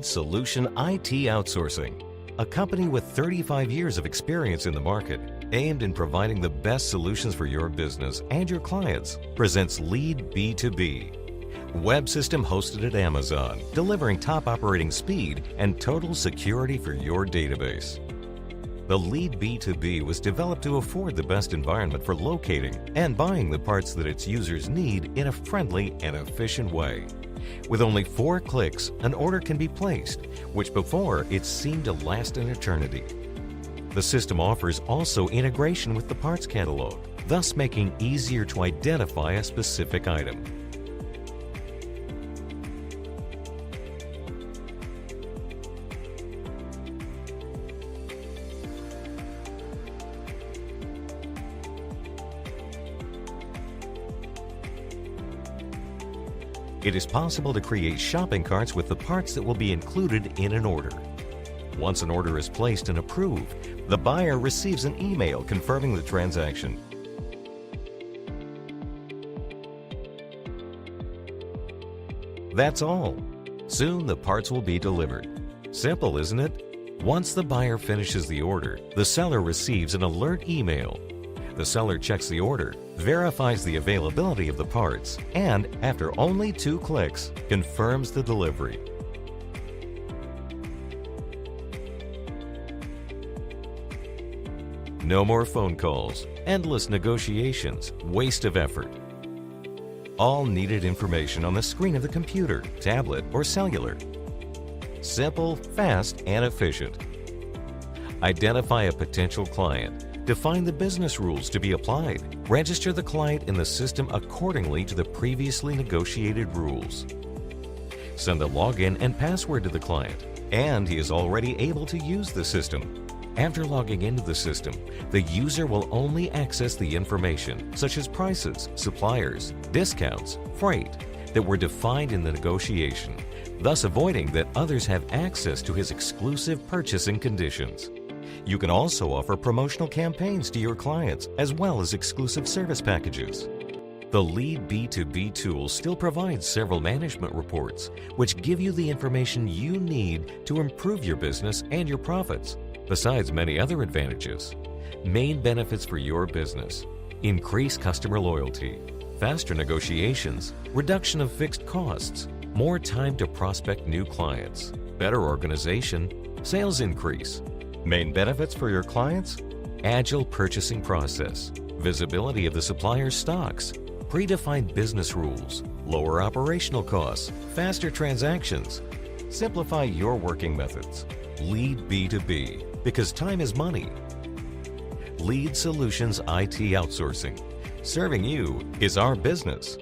Solution IT Outsourcing, a company with 35 years of experience in the market, aimed in providing the best solutions for your business and your clients, presents Lead B2B, web system hosted at Amazon, delivering top operating speed and total security for your database. The Lead B2B was developed to afford the best environment for locating and buying the parts that its users need in a friendly and efficient way. With only 4 clicks, an order can be placed, which before it seemed to last an eternity. The system offers also integration with the parts catalog, thus making it easier to identify a specific item. It is possible to create shopping carts with the parts that will be included in an order. Once an order is placed and approved, the buyer receives an email confirming the transaction. That's all. Soon the parts will be delivered. Simple, isn't it? Once the buyer finishes the order, the seller receives an alert email. The seller checks the order, verifies the availability of the parts, and after only 2 clicks, confirms the delivery. No more phone calls, endless negotiations, waste of effort. All needed information on the screen of the computer, tablet, or cellular. Simple, fast, and efficient. Identify a potential client. Define the business rules to be applied. Register the client in the system accordingly to the previously negotiated rules. Send the login and password to the client, and he is already able to use the system. After logging into the system, the user will only access the information, such as prices, suppliers, discounts, freight, that were defined in the negotiation, thus avoiding that others have access to his exclusive purchasing conditions. You can also offer promotional campaigns to your clients, as well as exclusive service packages. The Lead B2B tool still provides several management reports, which give you the information you need to improve your business and your profits, besides many other advantages. Main benefits for your business: increase customer loyalty, faster negotiations, reduction of fixed costs, more time to prospect new clients, better organization, sales increase. Main benefits for your clients: agile purchasing process, visibility of the supplier's stocks, predefined business rules, lower operational costs, faster transactions. Simplify your working methods. Lead B2B, because time is money. Lead Solutions IT Outsourcing. Serving you is our business.